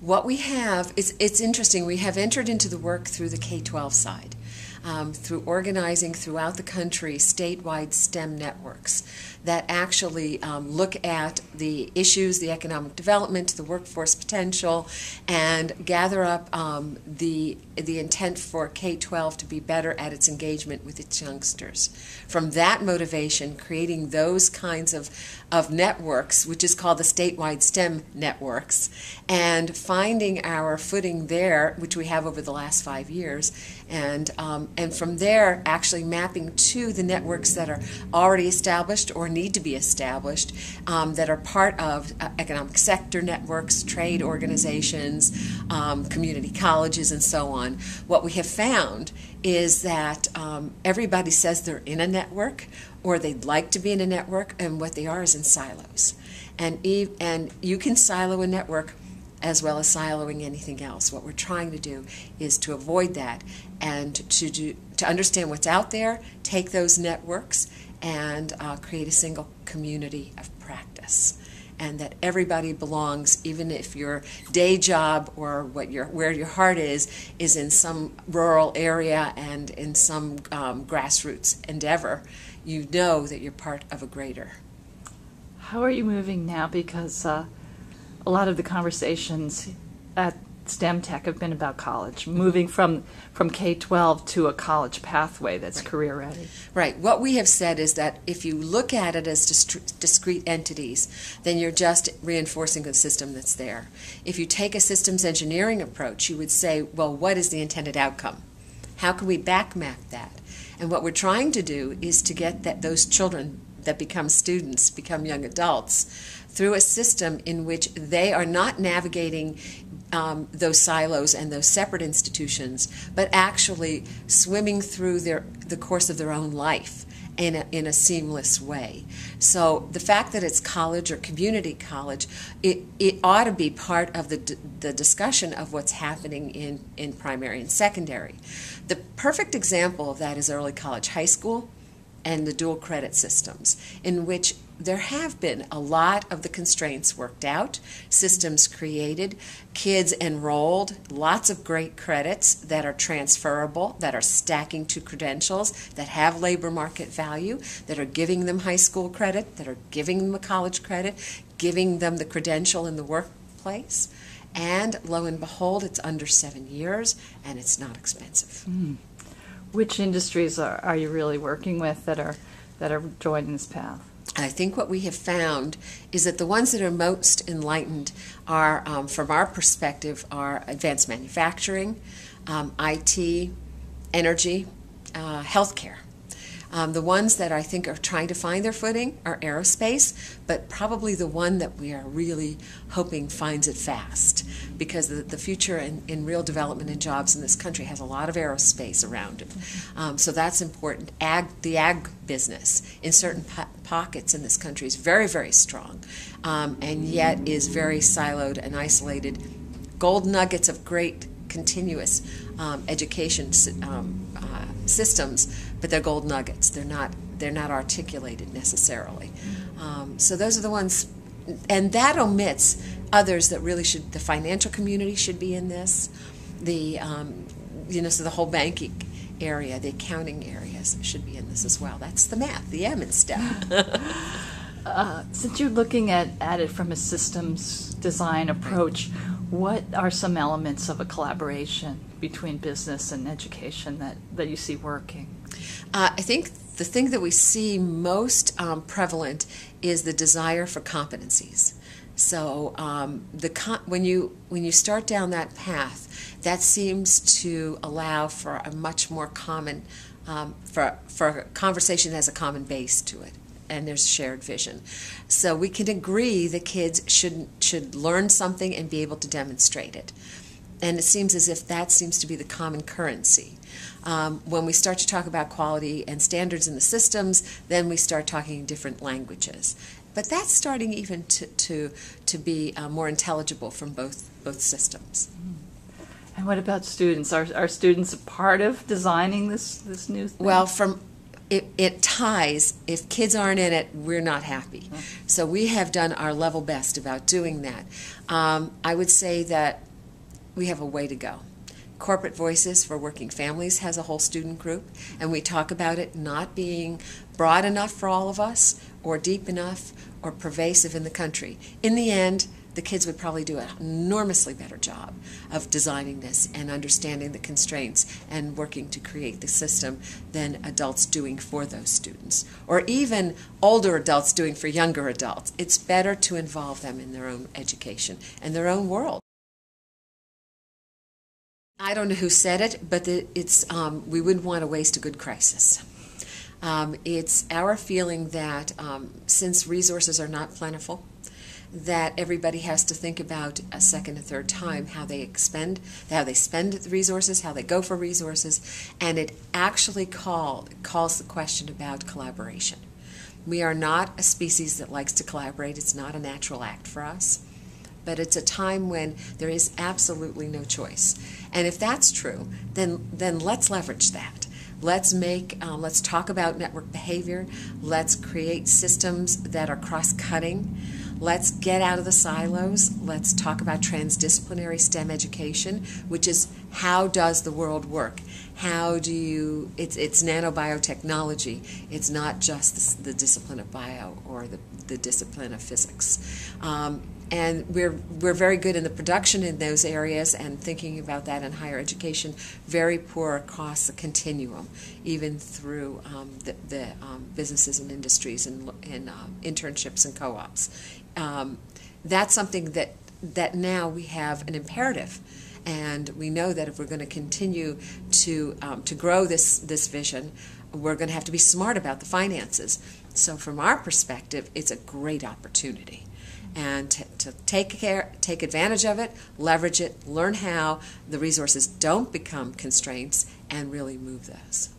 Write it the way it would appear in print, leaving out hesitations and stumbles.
What we have, it's interesting, we have entered into the work through the K-12 side, through organizing throughout the country statewide STEM networks that actually look at the issues, the economic development, the workforce potential, and gather up the intent for K-12 to be better at its engagement with its youngsters. From that motivation, creating those kinds of networks, which is called the statewide STEM networks, and finding our footing there, which we have over the last 5 years, and from there actually mapping to the networks that are already established or need to be established, that are part of economic sector networks, trade organizations, community colleges, and so on. What we have found is that everybody says they're in a network or they'd like to be in a network, and what they are is in silos. And you can silo a network as well as siloing anything else. What we're trying to do is to avoid that and to understand what's out there, take those networks, and create a single community of practice. And that everybody belongs, even if your day job or where your heart is in some rural area and in some grassroots endeavor, you know that you're part of a greater. How are you moving now? Because a lot of the conversations at STEMtech have been about college, moving from K-12 to a college pathway that's career ready. Right. What we have said is that if you look at it as discrete entities, then you're just reinforcing the system that's there. If you take a systems engineering approach, you would say, well, what is the intended outcome? How can we back map that? And what we're trying to do is to get those children that become students, become young adults, through a system in which they are not navigating those silos and those separate institutions, but actually swimming through the course of their own life in a seamless way. So the fact that it's college or community college, it ought to be part of the discussion of what's happening in primary and secondary. The perfect example of that is early college high school and the dual credit systems, in which there have been a lot of the constraints worked out, systems created, kids enrolled, lots of great credits that are transferable, that are stacking to credentials, that have labor market value, that are giving them high school credit, that are giving them a college credit, giving them the credential in the workplace. And lo and behold, it's under 7 years, and it's not expensive. Mm. Which industries are you really working with that are joining this path? I think what we have found is that the ones that are most enlightened are, from our perspective, are advanced manufacturing, IT, energy, healthcare. The ones that I think are trying to find their footing are aerospace, but probably the one that we are really hoping finds it fast, because the future in real development and jobs in this country has a lot of aerospace around it. So that's important. The ag business in certain pockets in this country is very, very strong, and yet is very siloed and isolated. Gold nuggets of great continuous education systems, but they're gold nuggets. They're not articulated necessarily. So those are the ones, and that omits others that really should. The financial community should be in this. So the whole banking area, the accounting areas should be in this as well. That's the math, the M in STEM. Since you're looking at it from a systems design approach, what are some elements of a collaboration between business and education that you see working? I think the thing that we see most prevalent is the desire for competencies. So when you start down that path, that seems to allow for a much more common, for a conversation that has a common base to it, and there's shared vision. So we can agree that kids should learn something and be able to demonstrate it. And it seems as if that seems to be the common currency. When we start to talk about quality and standards in the systems, then we start talking different languages. But that's starting even to be more intelligible from both systems. And what about students? Are students a part of designing this new thing? Well, it ties. If kids aren't in it, we're not happy. So we have done our level best about doing that. I would say that we have a way to go. Corporate Voices for Working Families has a whole student group, and we talk about it not being broad enough for all of us, or deep enough, or pervasive in the country. In the end, the kids would probably do an enormously better job of designing this and understanding the constraints and working to create the system than adults doing for those students, or even older adults doing for younger adults. It's better to involve them in their own education and their own world. I don't know who said it, but we wouldn't want to waste a good crisis. It's our feeling that since resources are not plentiful, that everybody has to think about a second, a third time how they spend the resources, how they go for resources, and it actually calls the question about collaboration. We are not a species that likes to collaborate. It's not a natural act for us. But it's a time when there is absolutely no choice. And if that's true, then let's leverage that. Let's talk about network behavior. Let's create systems that are cross-cutting. Let's get out of the silos. Let's talk about transdisciplinary STEM education, which is how does the world work? It's nanobiotechnology. It's not just the discipline of bio or the discipline of physics. And we're very good in the production in those areas, and thinking about that in higher education, very poor across the continuum, even through the businesses and industries and internships and co-ops. That's something that now we have an imperative, and we know that if we're going to continue to grow this vision, we're going to have to be smart about the finances. So from our perspective, it's a great opportunity. And to take advantage of it, leverage it, learn how the resources don't become constraints, and really move those.